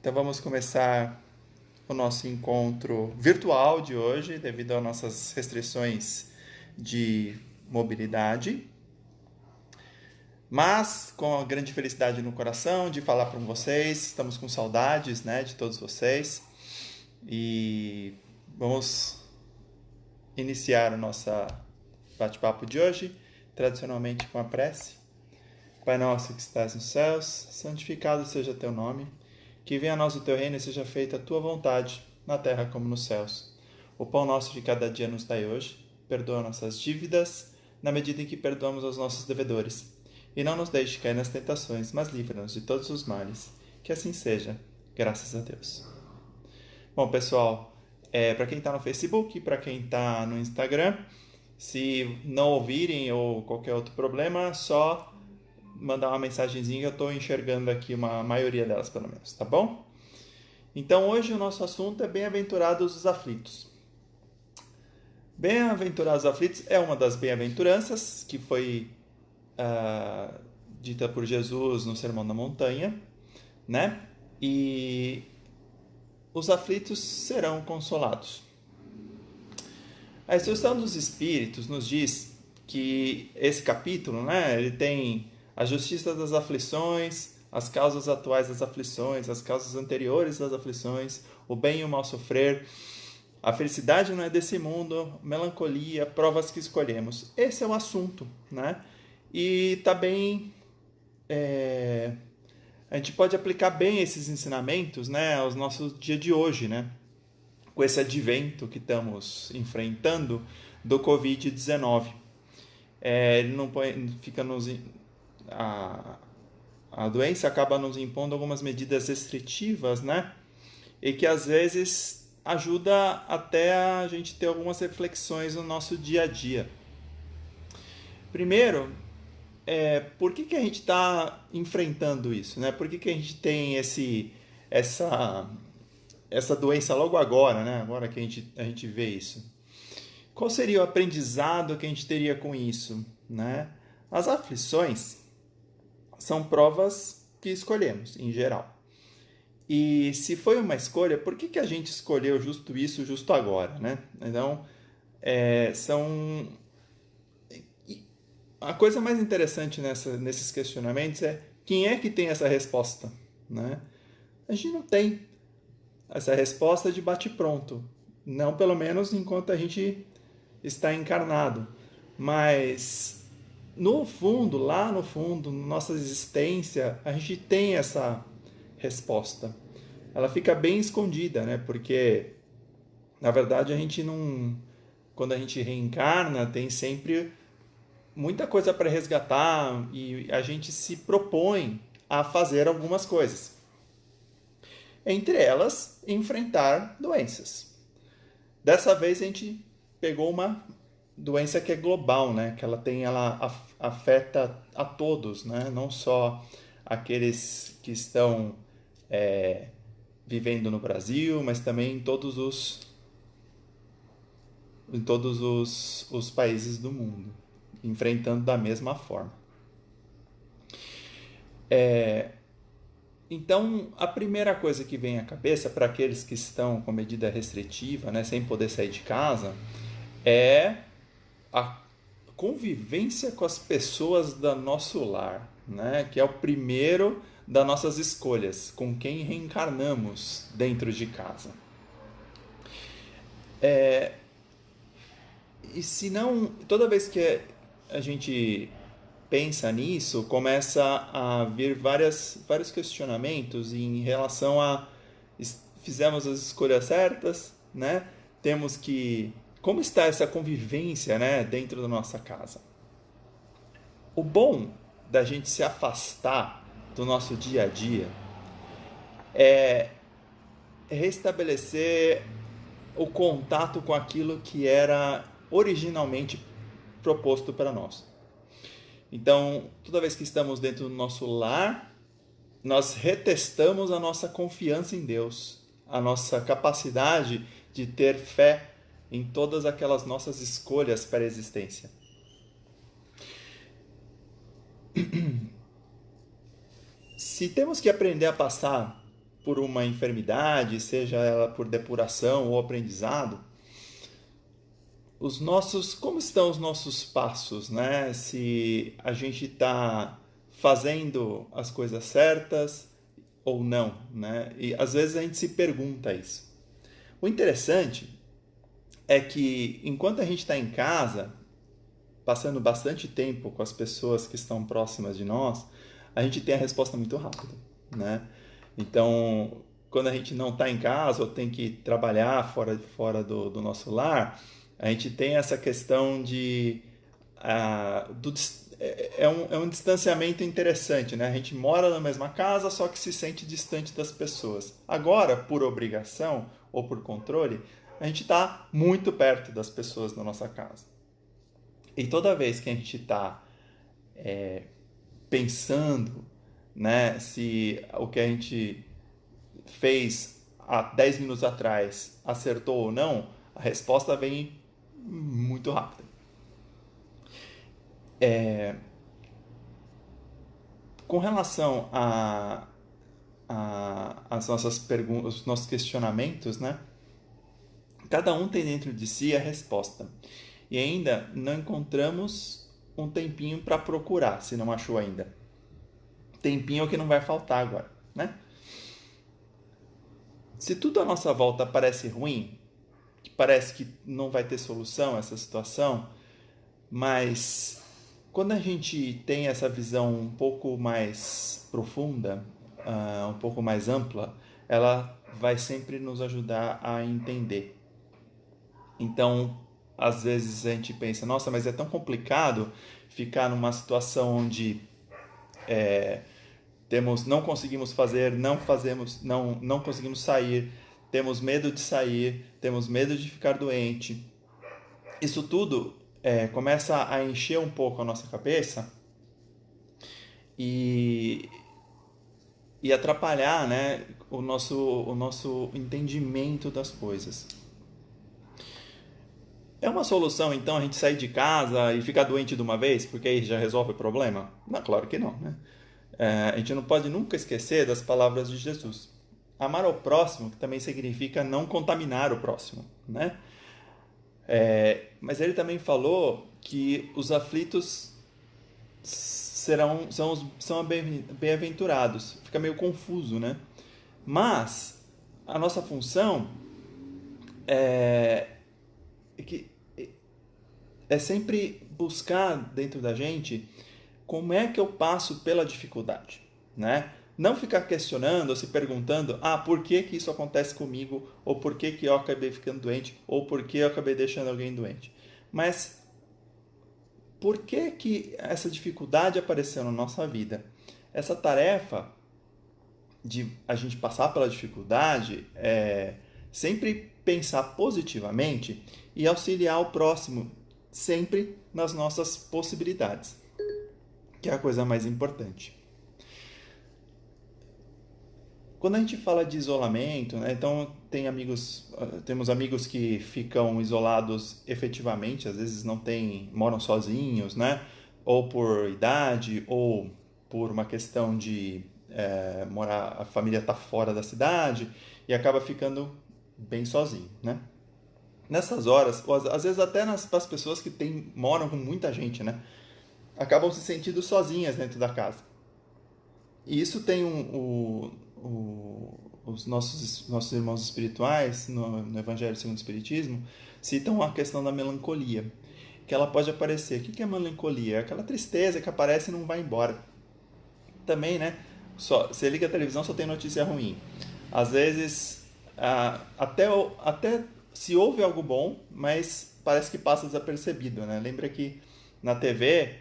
Então vamos começar o nosso encontro virtual de hoje, devido às nossas restrições de mobilidade, mas com a grande felicidade no coração de falar com vocês. Estamos com saudades, né, de todos vocês, e vamos iniciar o nosso bate-papo de hoje, tradicionalmente com a prece. Pai nosso que estás nos céus, santificado seja teu nome. Que venha a nós o teu reino e seja feita a tua vontade, na terra como nos céus. O pão nosso de cada dia nos dai hoje. Perdoa nossas dívidas, na medida em que perdoamos aos nossos devedores. E não nos deixe cair nas tentações, mas livra-nos de todos os males. Que assim seja, graças a Deus. Bom, pessoal, para quem está no Facebook, para quem está no Instagram, se não ouvirem ou qualquer outro problema, só mandar uma mensagenzinha, eu estou enxergando aqui uma maioria delas, pelo menos, tá bom? Então, hoje o nosso assunto é Bem-aventurados os aflitos. Bem-aventurados os aflitos é uma das bem-aventuranças que foi dita por Jesus no Sermão da Montanha, né? E os aflitos serão consolados. A instrução dos Espíritos nos diz que esse capítulo, né, ele tem a justiça das aflições, as causas atuais das aflições, as causas anteriores das aflições, o bem e o mal sofrer, a felicidade não é desse mundo, melancolia, provas que escolhemos. Esse é o assunto, né? E tá bem... a gente pode aplicar bem esses ensinamentos, né, aos nossos dia de hoje, né? Com esse advento que estamos enfrentando do Covid-19. Ele não fica nos... A doença acaba nos impondo algumas medidas restritivas, né? E que às vezes ajuda até a gente ter algumas reflexões no nosso dia a dia. Primeiro, por que a gente está enfrentando isso, né? Por que a gente tem essa doença logo agora, né? Agora que a gente vê isso. Qual seria o aprendizado que a gente teria com isso, né? As aflições são provas que escolhemos, em geral. E se foi uma escolha, por que a gente escolheu justo isso, justo agora, né? Então, a coisa mais interessante nesses questionamentos é quem é que tem essa resposta, né? A gente não tem essa resposta de bate-pronto. Não, pelo menos enquanto a gente está encarnado. Mas no fundo, lá no fundo, na nossa existência, a gente tem essa resposta. Ela fica bem escondida, né? Porque, na verdade, a gente não... Quando a gente reencarna, tem sempre muita coisa para resgatar e a gente se propõe a fazer algumas coisas. Entre elas, enfrentar doenças. Dessa vez, a gente pegou uma doença que é global, né? Que ela afeta a todos, né? Não só aqueles que estão vivendo no Brasil, mas também em todos os países do mundo, enfrentando da mesma forma. Então, a primeira coisa que vem à cabeça para aqueles que estão com medida restritiva, né, sem poder sair de casa, é a convivência com as pessoas do nosso lar, né? Que é o primeiro das nossas escolhas, com quem reencarnamos dentro de casa. E se não, toda vez que a gente pensa nisso, começa a vir vários questionamentos em relação a fizemos as escolhas certas, né? Temos que... Como está essa convivência, né, dentro da nossa casa? O bom da gente se afastar do nosso dia a dia é restabelecer o contato com aquilo que era originalmente proposto para nós. Então, toda vez que estamos dentro do nosso lar, nós retestamos a nossa confiança em Deus, a nossa capacidade de ter fé em todas aquelas nossas escolhas para a existência. Se temos que aprender a passar por uma enfermidade, seja ela por depuração ou aprendizado, como estão os nossos passos, né? Se a gente está fazendo as coisas certas ou não, né? E às vezes a gente se pergunta isso. O interessante é que enquanto a gente está em casa, passando bastante tempo com as pessoas que estão próximas de nós, a gente tem a resposta muito rápida, né? Então, quando a gente não está em casa ou tem que trabalhar fora do nosso lar, a gente tem essa questão de é um distanciamento interessante, né? A gente mora na mesma casa, só que se sente distante das pessoas. Agora, por obrigação ou por controle, a gente está muito perto das pessoas da nossa casa. E toda vez que a gente está pensando, né, se o que a gente fez há 10 minutos atrás acertou ou não, a resposta vem muito rápida. Com relação as nossas perguntas, os nossos questionamentos, né? Cada um tem dentro de si a resposta. E ainda não encontramos um tempinho para procurar, se não achou ainda. Tempinho é o que não vai faltar agora, né? Se tudo à nossa volta parece ruim, que parece que não vai ter solução essa situação, mas quando a gente tem essa visão um pouco mais profunda, um pouco mais ampla, ela vai sempre nos ajudar a entender. Então, às vezes a gente pensa, nossa, mas é tão complicado ficar numa situação onde não conseguimos fazer, não conseguimos sair, temos medo de sair, temos medo de ficar doente. Isso tudo começa a encher um pouco a nossa cabeça e atrapalhar, né, o nosso entendimento das coisas. É uma solução, então, a gente sair de casa e ficar doente de uma vez, porque aí já resolve o problema? Não, claro que não, né? A gente não pode nunca esquecer das palavras de Jesus. Amar ao próximo, que também significa não contaminar o próximo, né? Mas ele também falou que os aflitos são bem-aventurados. Fica meio confuso, né? Mas a nossa função que é sempre buscar dentro da gente como é que eu passo pela dificuldade, né? Não ficar questionando ou se perguntando, por que que isso acontece comigo, ou por que que eu acabei ficando doente, ou por que eu acabei deixando alguém doente. Mas por que que essa dificuldade apareceu na nossa vida? Essa tarefa de a gente passar pela dificuldade é sempre pensar positivamente e auxiliar o próximo sempre nas nossas possibilidades, que é a coisa mais importante. Quando a gente fala de isolamento, né, então temos amigos que ficam isolados efetivamente, às vezes moram sozinhos, né, ou por idade, ou por uma questão de a família está fora da cidade e acaba ficando bem sozinho, né? Nessas horas, ou às vezes até nas pessoas que moram com muita gente, né? Acabam se sentindo sozinhas dentro da casa. E isso tem os nossos irmãos espirituais, no Evangelho segundo o Espiritismo, citam a questão da melancolia, que ela pode aparecer. O que é melancolia? É aquela tristeza que aparece e não vai embora. Também, né? Você liga a televisão, só tem notícia ruim. Às vezes, até se ouve algo bom, mas parece que passa desapercebido, né? Lembra que na TV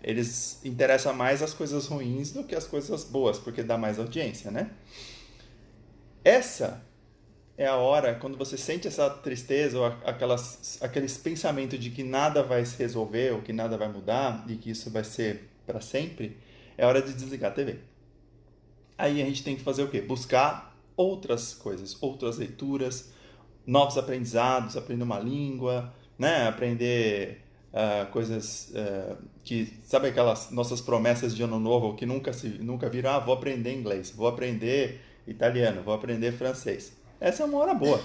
eles interessam mais as coisas ruins do que as coisas boas, porque dá mais audiência, né? Essa é a hora, quando você sente essa tristeza ou aqueles pensamentos de que nada vai se resolver ou que nada vai mudar e que isso vai ser para sempre, é hora de desligar a TV. Aí a gente tem que fazer o quê? Buscar outras coisas, outras leituras, novos aprendizados, aprender uma língua, né? Aprender coisas que, sabe aquelas nossas promessas de ano novo que nunca viram? Vou aprender inglês, vou aprender italiano, vou aprender francês. Essa é uma hora boa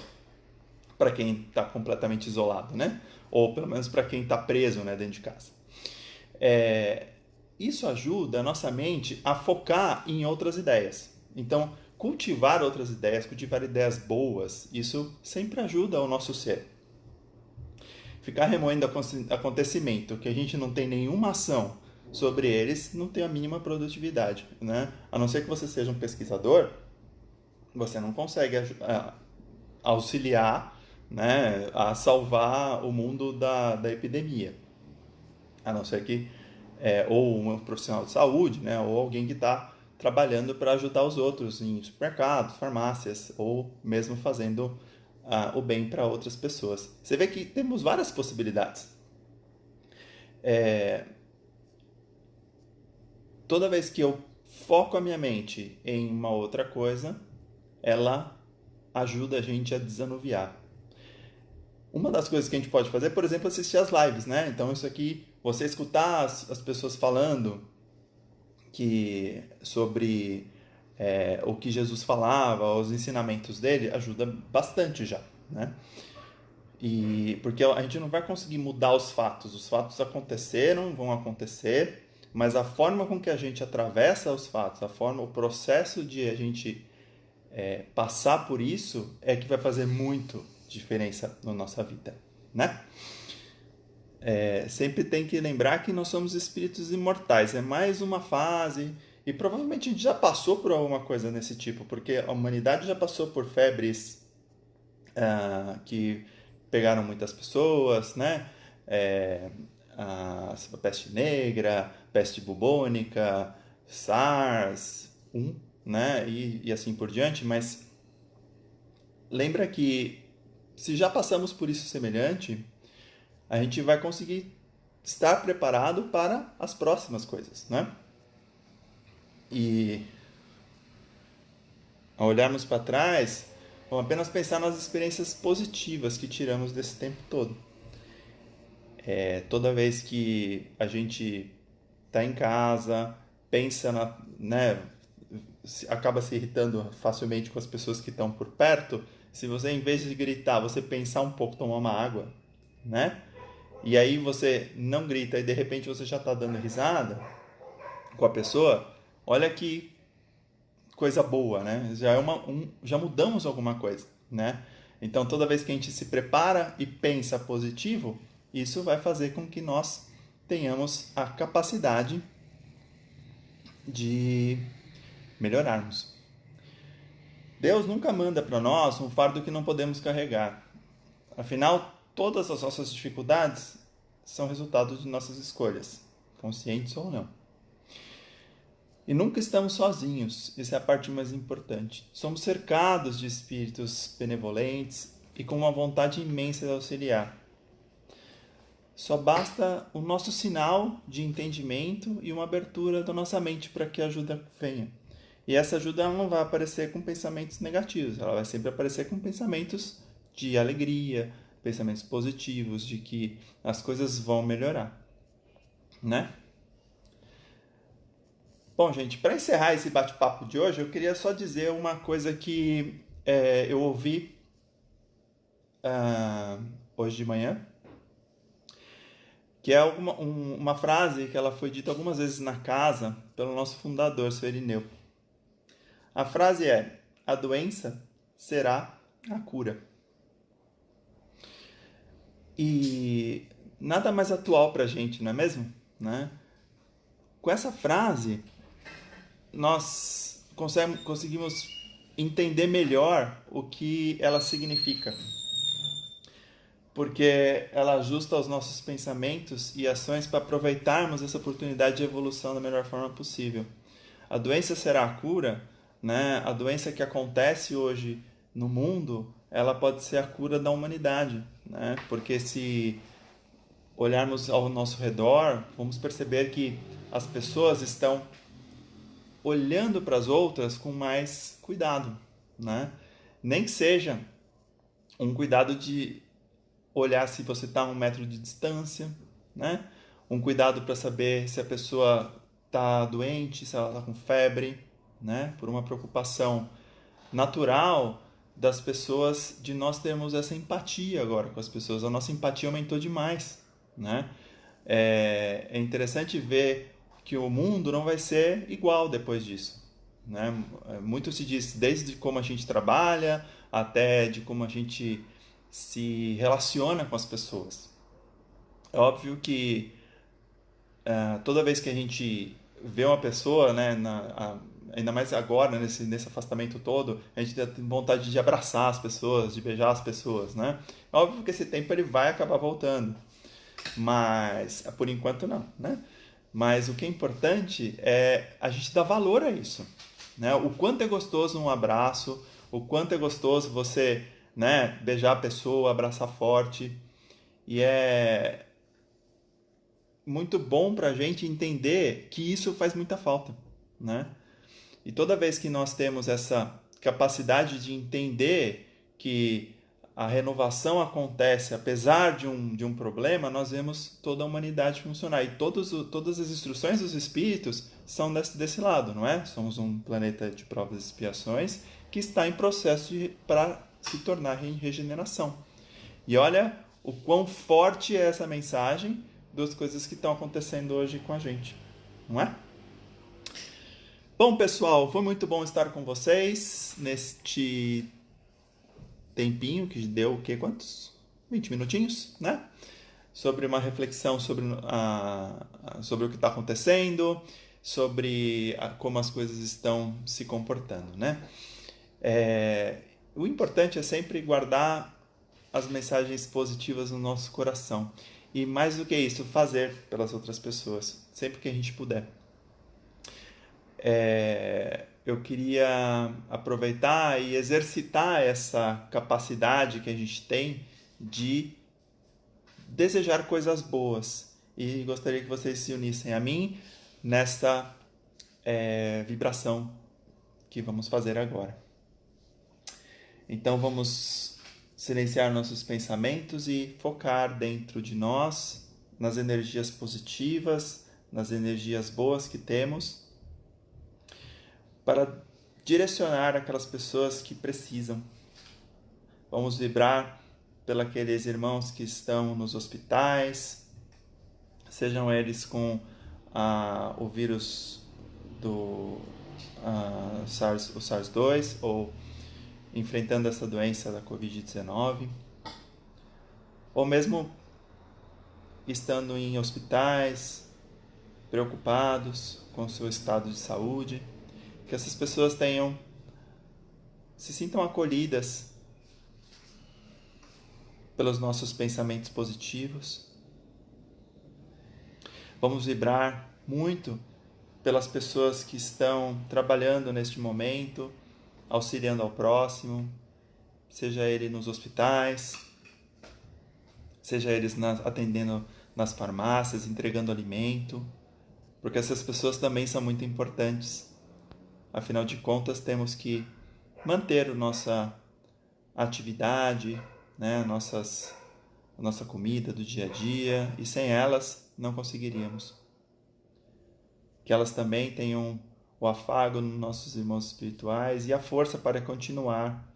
para quem está completamente isolado, né? Ou pelo menos para quem está preso, né, dentro de casa. Isso ajuda a nossa mente a focar em outras ideias. Então, cultivar outras ideias, cultivar ideias boas, isso sempre ajuda o nosso ser. Ficar remoendo acontecimento que a gente não tem nenhuma ação sobre eles, não tem a mínima produtividade, né? A não ser que você seja um pesquisador, você não consegue auxiliar, né, a salvar o mundo da epidemia. A não ser que ou um profissional de saúde, né, ou alguém que está trabalhando para ajudar os outros em supermercados, farmácias, ou mesmo fazendo o bem para outras pessoas. Você vê que temos várias possibilidades. Toda vez que eu foco a minha mente em uma outra coisa, ela ajuda a gente a desanuviar. Uma das coisas que a gente pode fazer, por exemplo, é assistir as lives, né? Então isso aqui, você escutar as pessoas falando sobre o que Jesus falava, os ensinamentos dele, ajuda bastante já, né? E porque a gente não vai conseguir mudar os fatos aconteceram, vão acontecer, mas a forma com que a gente atravessa os fatos, o processo de a gente passar por isso é que vai fazer muito diferença na nossa vida, né? Sempre tem que lembrar que nós somos espíritos imortais, é mais uma fase, e provavelmente a gente já passou por alguma coisa nesse tipo, porque a humanidade já passou por febres que pegaram muitas pessoas, né? A peste negra, peste bubônica, SARS, né? E assim por diante, mas lembra que se já passamos por isso semelhante, a gente vai conseguir estar preparado para as próximas coisas, né? E ao olharmos para trás, vamos apenas pensar nas experiências positivas que tiramos desse tempo todo. Toda vez que a gente está em casa, pensa né, acaba se irritando facilmente com as pessoas que estão por perto, se você, em vez de gritar, você pensar um pouco, tomar uma água, né? E aí você não grita e de repente você já está dando risada com a pessoa, olha que coisa boa, né? Já mudamos alguma coisa, né? Então toda vez que a gente se prepara e pensa positivo, isso vai fazer com que nós tenhamos a capacidade de melhorarmos. Deus nunca manda para nós um fardo que não podemos carregar. Afinal, todas as nossas dificuldades são resultado de nossas escolhas, conscientes ou não. E nunca estamos sozinhos, essa é a parte mais importante. Somos cercados de espíritos benevolentes e com uma vontade imensa de auxiliar. Só basta o nosso sinal de entendimento e uma abertura da nossa mente para que a ajuda venha. E essa ajuda não vai aparecer com pensamentos negativos, ela vai sempre aparecer com pensamentos de alegria, pensamentos positivos, de que as coisas vão melhorar, né? Bom, gente, para encerrar esse bate-papo de hoje, eu queria só dizer uma coisa que eu ouvi hoje de manhã, que é uma frase que ela foi dita algumas vezes na casa pelo nosso fundador, Sr. Irineu. A frase é: a doença será a cura. E nada mais atual para a gente, não é mesmo? Né? Com essa frase, nós conseguimos entender melhor o que ela significa. Porque ela ajusta os nossos pensamentos e ações para aproveitarmos essa oportunidade de evolução da melhor forma possível. A doença será a cura, né? A doença que acontece hoje no mundo, ela pode ser a cura da humanidade, né? Porque se olharmos ao nosso redor, vamos perceber que as pessoas estão olhando para as outras com mais cuidado, né? Nem que seja um cuidado de olhar se você está a 1 metro de distância, né? Um cuidado para saber se a pessoa está doente, se ela está com febre, né? Por uma preocupação natural das pessoas, de nós termos essa empatia agora com as pessoas. A nossa empatia aumentou demais, né? É interessante ver que o mundo não vai ser igual depois disso, né? Muito se diz desde como a gente trabalha até de como a gente se relaciona com as pessoas. É óbvio que toda vez que a gente vê uma pessoa, né, ainda mais agora, nesse afastamento todo, a gente tem vontade de abraçar as pessoas, de beijar as pessoas, né? É óbvio que esse tempo ele vai acabar voltando, mas por enquanto não, né? Mas o que é importante é a gente dar valor a isso, né? O quanto é gostoso um abraço, o quanto é gostoso você, né, beijar a pessoa, abraçar forte, e é muito bom para a gente entender que isso faz muita falta, né? E toda vez que nós temos essa capacidade de entender que a renovação acontece apesar de um problema, nós vemos toda a humanidade funcionar. E todas as instruções dos espíritos são desse lado, não é? Somos um planeta de provas e expiações que está em processo para se tornar regeneração. E olha o quão forte é essa mensagem das coisas que estão acontecendo hoje com a gente, não é? Bom, pessoal, foi muito bom estar com vocês neste tempinho que deu o quê? Quantos? 20 minutinhos, né? Sobre uma reflexão sobre o que está acontecendo, sobre como as coisas estão se comportando, né? O importante é sempre guardar as mensagens positivas no nosso coração. E mais do que isso, fazer pelas outras pessoas, sempre que a gente puder. Eu queria aproveitar e exercitar essa capacidade que a gente tem de desejar coisas boas. E gostaria que vocês se unissem a mim nessa vibração que vamos fazer agora. Então vamos silenciar nossos pensamentos e focar dentro de nós, nas energias positivas, nas energias boas que temos, para direcionar aquelas pessoas que precisam. Vamos vibrar pelos irmãos que estão nos hospitais, sejam eles com o vírus do o SARS-2 ou enfrentando essa doença da Covid-19, ou mesmo estando em hospitais, preocupados com o seu estado de saúde, que essas pessoas se sintam acolhidas pelos nossos pensamentos positivos. Vamos vibrar muito pelas pessoas que estão trabalhando neste momento, auxiliando ao próximo, seja ele nos hospitais, seja eles atendendo nas farmácias, entregando alimento, porque essas pessoas também são muito importantes. Afinal de contas, temos que manter a nossa atividade, né, a nossa comida do dia a dia, e sem elas não conseguiríamos. Que elas também tenham o afago nos nossos irmãos espirituais e a força para continuar,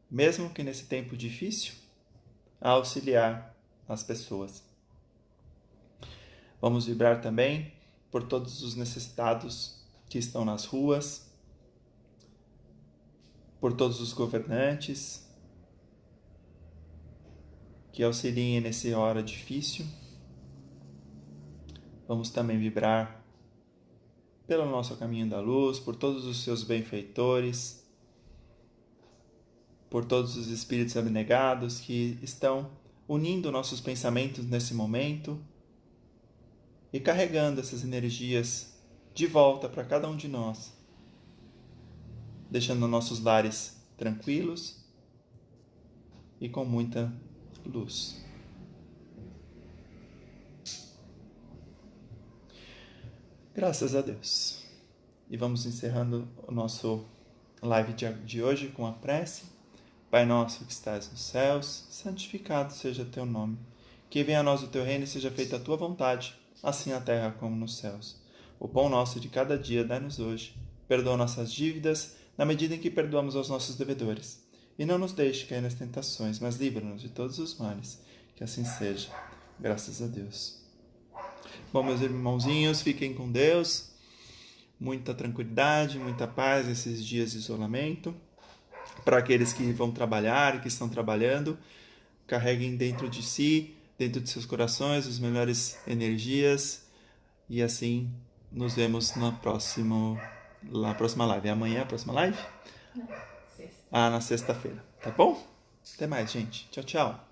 mesmo que nesse tempo difícil, a auxiliar as pessoas. Vamos vibrar também por todos os necessitados que estão nas ruas, por todos os governantes que auxiliem nessa hora difícil. Vamos também vibrar pelo nosso caminho da luz, por todos os seus benfeitores, por todos os espíritos abnegados que estão unindo nossos pensamentos nesse momento e carregando essas energias de volta para cada um de nós, deixando nossos lares tranquilos e com muita luz. Graças a Deus. E vamos encerrando o nosso live de hoje com a prece. Pai nosso que estás nos céus, santificado seja teu nome. Que venha a nós o teu reino e seja feita a tua vontade, assim na terra como nos céus. O pão nosso de cada dia dai-nos hoje. Perdoa nossas dívidas, na medida em que perdoamos aos nossos devedores. E não nos deixe cair nas tentações, mas livra-nos de todos os males. Que assim seja. Graças a Deus. Bom, meus irmãozinhos, fiquem com Deus. Muita tranquilidade, muita paz nesses dias de isolamento. Para aqueles que vão trabalhar e que estão trabalhando, carreguem dentro de si, dentro de seus corações, as melhores energias. E assim, nos vemos na próxima live. Amanhã, a próxima live? Não, sexta. Na sexta-feira. Tá bom? Até mais, gente. Tchau, tchau.